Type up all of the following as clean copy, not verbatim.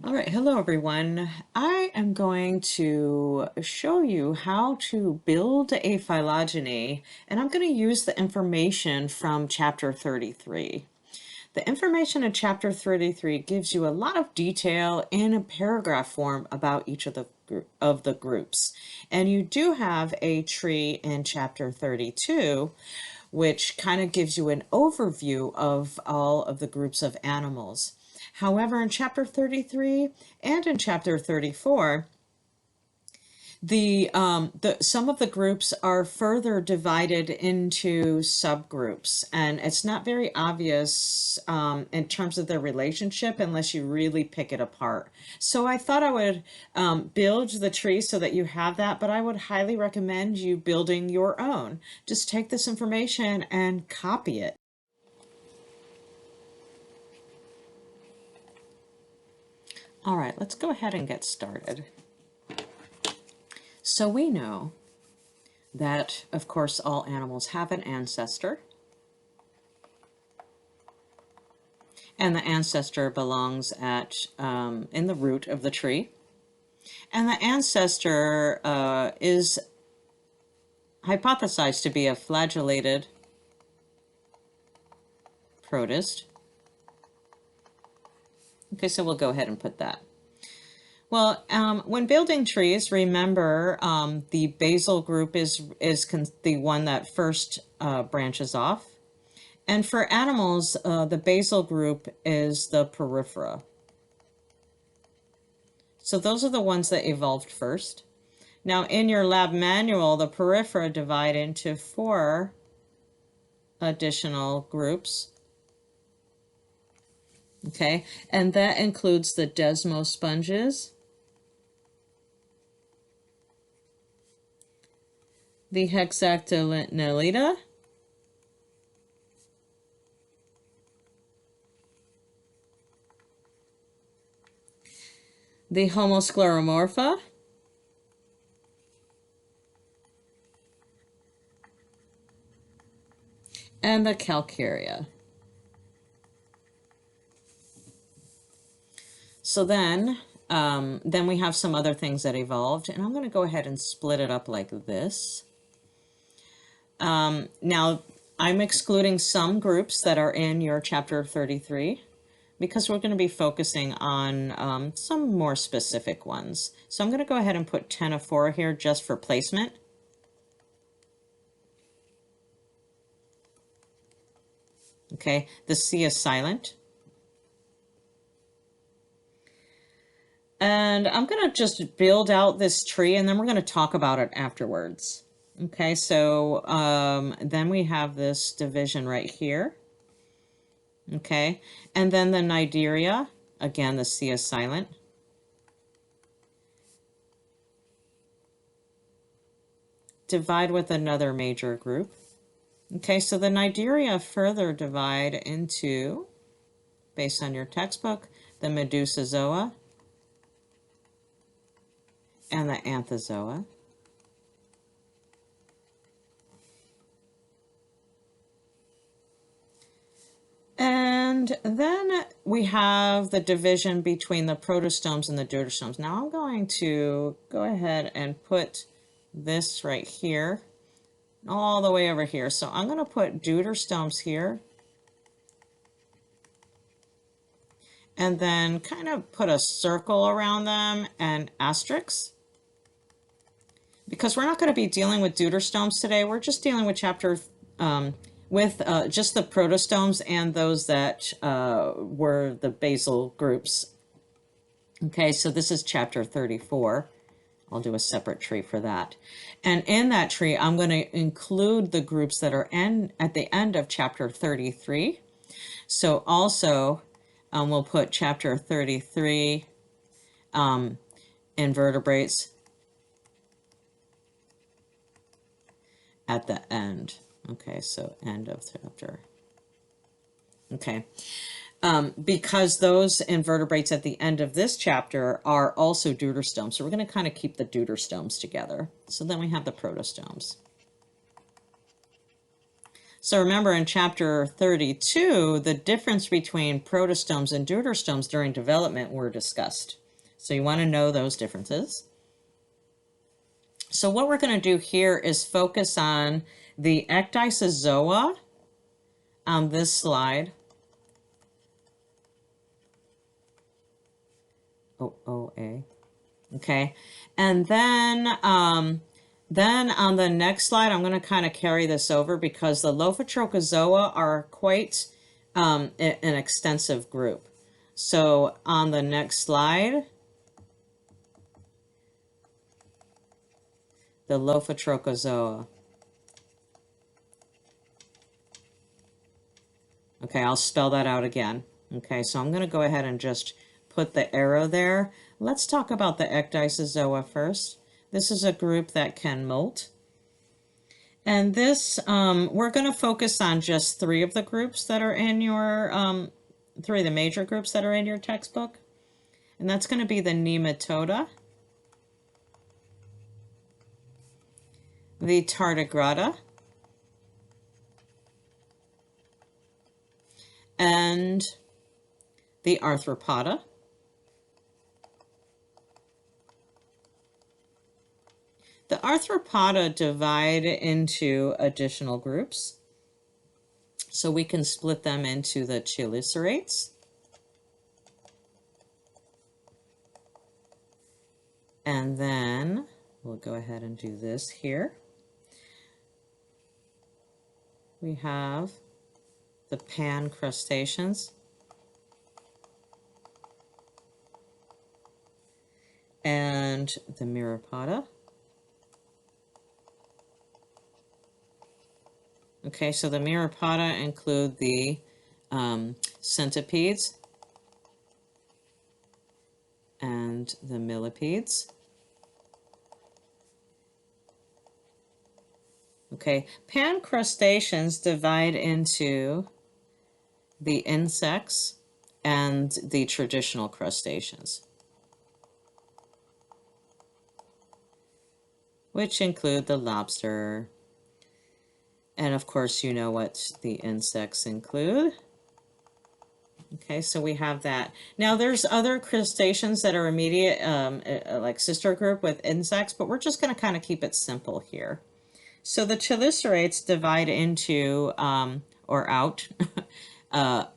All right, hello everyone. I am going to show you how to build a phylogeny, and I'm going to use the information from chapter 33. The information in chapter 33 gives you a lot of detail in a paragraph form about each of the groups. And you do have a tree in chapter 32, which kind of gives you an overview of all of the groups of animals. However, in chapter 33 and in chapter 34, some of the groups are further divided into subgroups, and it's not very obvious in terms of their relationship unless you really pick it apart. So I thought I would build the tree so that you have that, but I would highly recommend you building your own. Just take this information and copy it. All right, let's go ahead and get started. So we know that, of course, all animals have an ancestor. And the ancestor belongs in the root of the tree. And the ancestor is hypothesized to be a flagellated protist. Okay, so we'll go ahead and put that. Well, when building trees, remember the basal group is the one that first branches off. And for animals, the basal group is the periphery. So those are the ones that evolved first. Now in your lab manual, the periphery divide into 4 additional groups. Okay, and that includes the desmosponges, the hexactinellida, the homoscleromorpha, and the calcarea. So then we have some other things that evolved, and I'm going to go ahead and split it up like this. Now, I'm excluding some groups that are in your chapter 33 because we're going to be focusing on some more specific ones. So I'm going to go ahead and put Ctenophora here just for placement. Okay, the C is silent. And I'm going to just build out this tree, and then we're going to talk about it afterwards. Okay, so then we have this division right here. Okay, and then the Cnidaria, again, the C is silent. Divide with another major group. Okay, so the Cnidaria further divide into, based on your textbook, the Medusazoa and the Anthozoa. And then we have the division between the protostomes and the deuterostomes. Now I'm going to go ahead and put this right here, all the way over here. So I'm going to put deuterostomes here, and then kind of put a circle around them and asterisks. Because we're not going to be dealing with deuterostomes today, we're just dealing with chapter just the protostomes and those that were the basal groups. Okay, so this is chapter 34. I'll do a separate tree for that. And in that tree, I'm going to include the groups that are at the end of chapter 33. So also, we'll put chapter 33 invertebrates at the end. Okay, so end of chapter. Okay, because those invertebrates at the end of this chapter are also deuterostomes. So we're going to kind of keep the deuterostomes together. So then we have the protostomes. So remember in chapter 32, the difference between protostomes and deuterostomes during development were discussed. So you want to know those differences. So what we're going to do here is focus on the Ectisoa on this slide. OA. Okay. And then on the next slide, I'm going to kind of carry this over because the Lofotrochozoa are quite an extensive group. So on the next slide, the Lofotrochozoa. Okay, I'll spell that out again. Okay, so I'm going to go ahead and just put the arrow there. Let's talk about the Ectisoa first. This is a group that can molt. And this, we're going to focus on just three of the groups that are in your, three of the major groups that are in your textbook. And that's going to be the Nematoda, the Tardigrada, and the Arthropoda. The Arthropoda divide into additional groups. So we can split them into the chelicerates and then we'll go ahead and do this here. We have the pancrustaceans and the Myriapoda. Okay, so the Myriapoda include the centipedes and the millipedes. Okay, pancrustaceans divide into the insects and the traditional crustaceans, which include the lobster. And of course, you know what the insects include. Okay, so we have that. Now there's other crustaceans that are immediate, like sister group with insects, but we're just going to kind of keep it simple here. So the chelicerates divide into, or out, of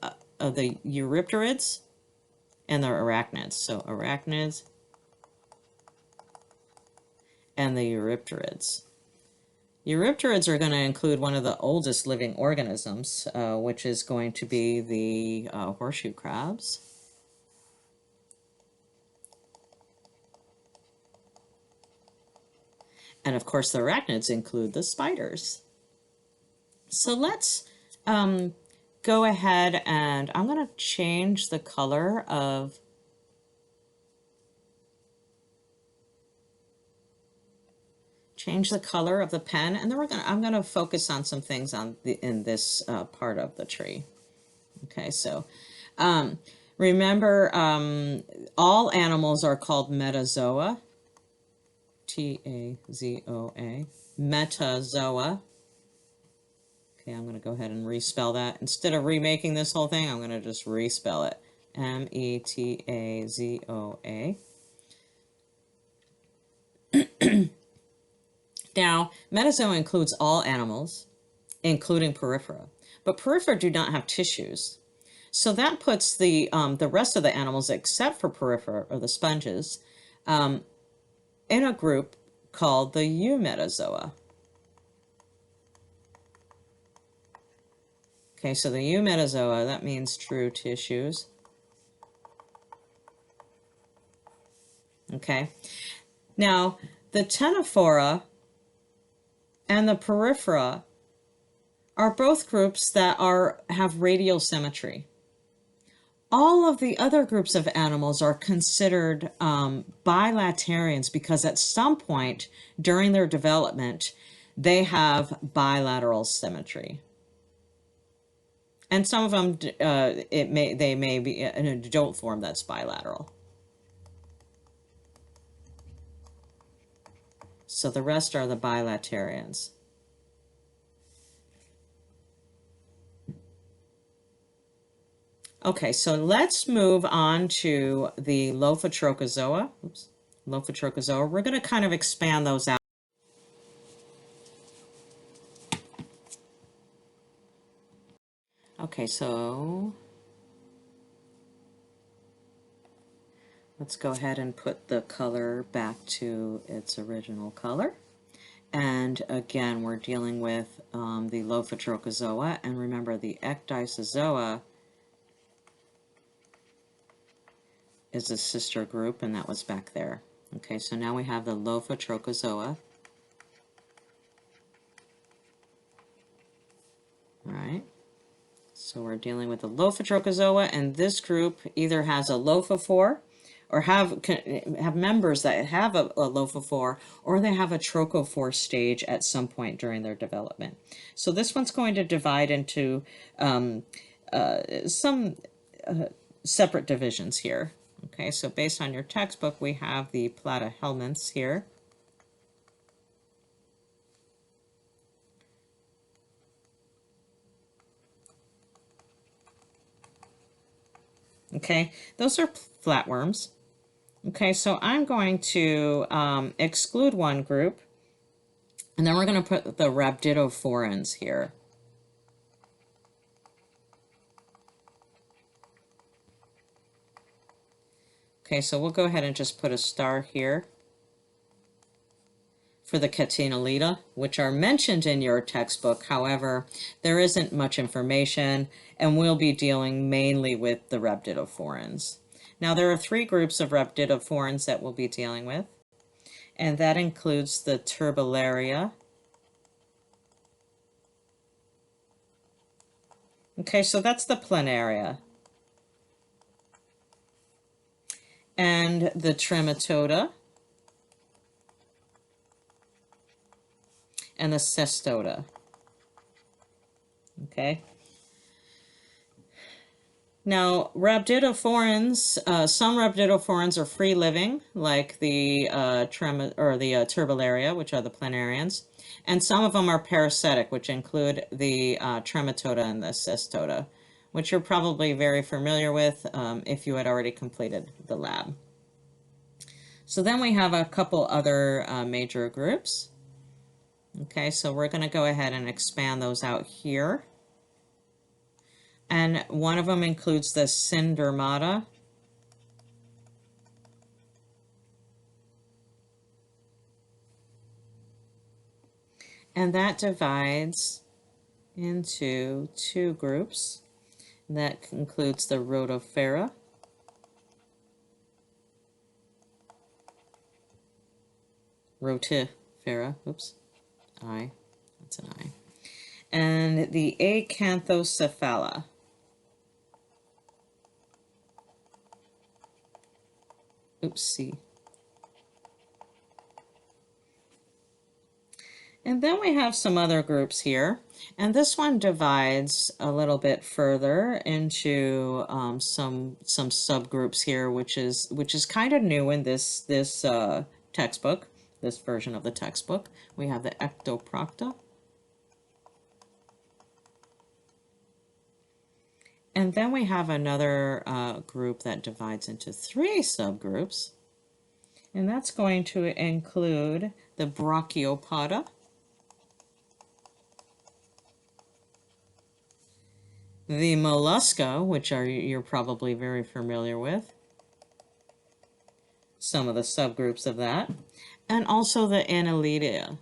the eurypterids and the arachnids. So arachnids and the eurypterids. Eurypterids are going to include one of the oldest living organisms, which is going to be the horseshoe crabs. And of course, the arachnids include the spiders. So let's go ahead and I'm going to change the color of the pen, and then I'm going to focus on some things in this part of the tree. Okay, so remember, all animals are called metazoa. T-A-Z-O-A. Metazoa. Okay, I'm going to go ahead and respell that. Instead of remaking this whole thing, I'm going to just respell it. M-E-T-A-Z-O-A. Now, Metazoa includes all animals, including porifera, but porifera do not have tissues. So that puts the rest of the animals, except for porifera, or the sponges, in a group called the Eumetazoa. Okay, so the Eumetazoa, that means true tissues. Okay, now the Ctenophora and the porifera are both groups that have radial symmetry. All of the other groups of animals are considered bilaterians because at some point during their development, they have bilateral symmetry. And some of them, they may be in a adult form that's bilateral. So the rest are the bilaterians. Okay, so let's move on to the Lofotrochozoa. Oops, Lofotrochozoa. We're going to kind of expand those out. Okay, so let's go ahead and put the color back to its original color. And again, we're dealing with the Lofotrochozoa. And remember, the Ectisoa is a sister group, and that was back there. Okay, so now we have the Lofotrochozoa. All right. So we're dealing with the Lofotrochozoa, and this group either has a lophophore or have members that have a lophophore, or they have a trochophore stage at some point during their development. So this one's going to divide into some separate divisions here. Okay, so based on your textbook, we have the platyhelminths here. Okay, those are flatworms. Okay, so I'm going to exclude one group, and then we're going to put the Rhabditoforens here. Okay, so we'll go ahead and just put a star here for the Catenolida, which are mentioned in your textbook. However, there isn't much information, and we'll be dealing mainly with the Rhabditoforens. Now, there are three groups of Rhabditoforens that we'll be dealing with, and that includes the Turbellaria. Okay, so that's the planaria. And the Trematoda. And the Cestota. Okay. Now, Rhabditoforens, some Rhabditoforens are free living, like the Turbellaria, which are the planarians, and some of them are parasitic, which include the Trematoda and the Cestota, which you're probably very familiar with if you had already completed the lab. So then we have a couple other major groups. Okay, so we're going to go ahead and expand those out here. And one of them includes the Syndermata. And that divides into two groups. And that includes the Rhodiophora. Rhodiophora, oops, I, that's an I. And the Acanthocephala. Oopsie. And then we have some other groups here, and this one divides a little bit further into some subgroups here, which is kind of new in this textbook, this version of the textbook. We have the Ectoprocta. And then we have another group that divides into three subgroups, and that's going to include the Brachiopoda, the Mollusca, which you're probably very familiar with, some of the subgroups of that, and also the Annelida.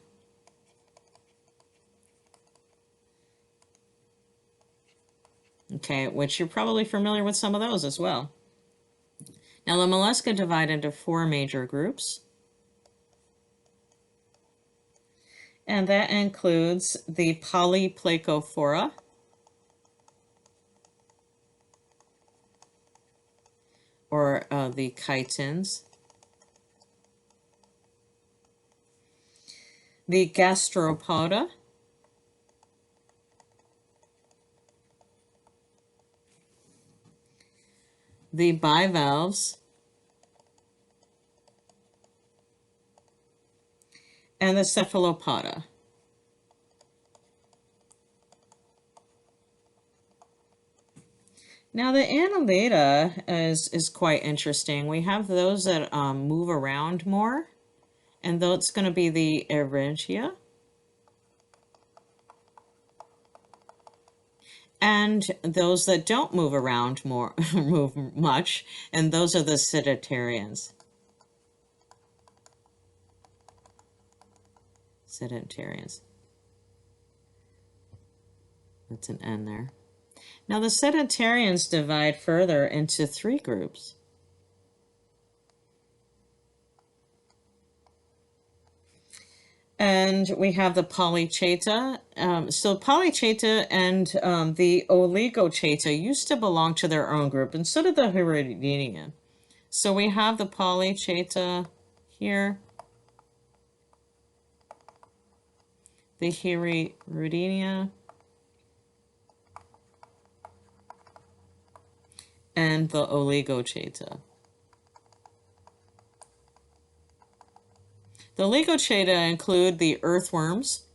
Okay, which you're probably familiar with some of those as well. Now, the Mollusca divide into four major groups, and that includes the Polyplacophora, or the chitins, the Gastropoda, the bivalves, and the Cephalopoda. Now the annelida is quite interesting. We have those that move around more, and that's going to be the erigia. And those that don't move around more, move much, and those are the Sedimentarians. Sedimentarians. That's an N there. Now the Sedimentarians divide further into 3 groups. And we have the Polychaeta. So Polychaeta and the Oligochaeta used to belong to their own group, and so did the Hirudinea. So we have the Polychaeta here, the Hirudinea, and the Oligochaeta. The Oligochaeta include the earthworms,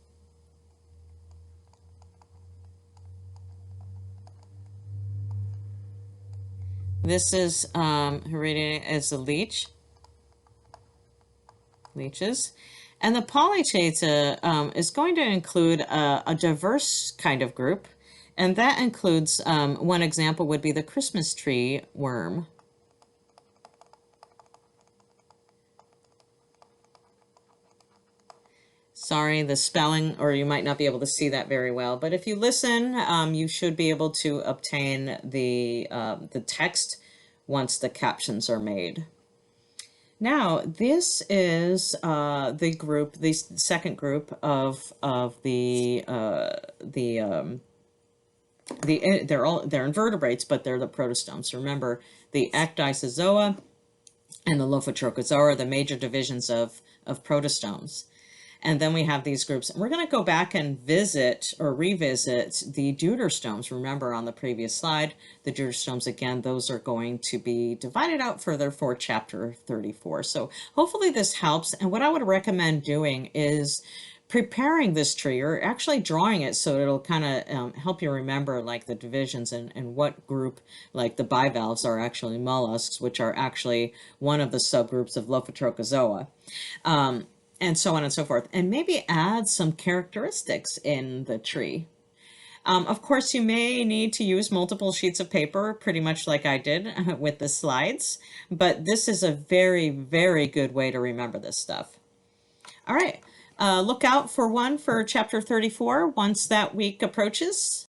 this is Hirudinea as a leeches, and the Polychaeta is going to include a diverse kind of group, and that includes one example would be the Christmas tree worm. Sorry, the spelling, or you might not be able to see that very well, but if you listen, you should be able to obtain the text once the captions are made. Now, this is the group, the second group of they're invertebrates, but they're the protostomes. Remember, the Ectisoa and the Lofotrochozoa are the major divisions of protostomes. And then we have these groups. And we're going to go back and visit or revisit the deuterostomes. Remember on the previous slide, the deuterostomes, again, those are going to be divided out further for chapter 34. So hopefully this helps. And what I would recommend doing is preparing this tree, or actually drawing it, so it'll kind of help you remember like the divisions and what group, like the bivalves are actually mollusks, which are actually one of the subgroups of Lofotrochozoa. And so on and so forth, and maybe add some characteristics in the tree. Of course, you may need to use multiple sheets of paper, pretty much like I did with the slides, but this is a very, very good way to remember this stuff. All right, look out for one for chapter 34 once that week approaches.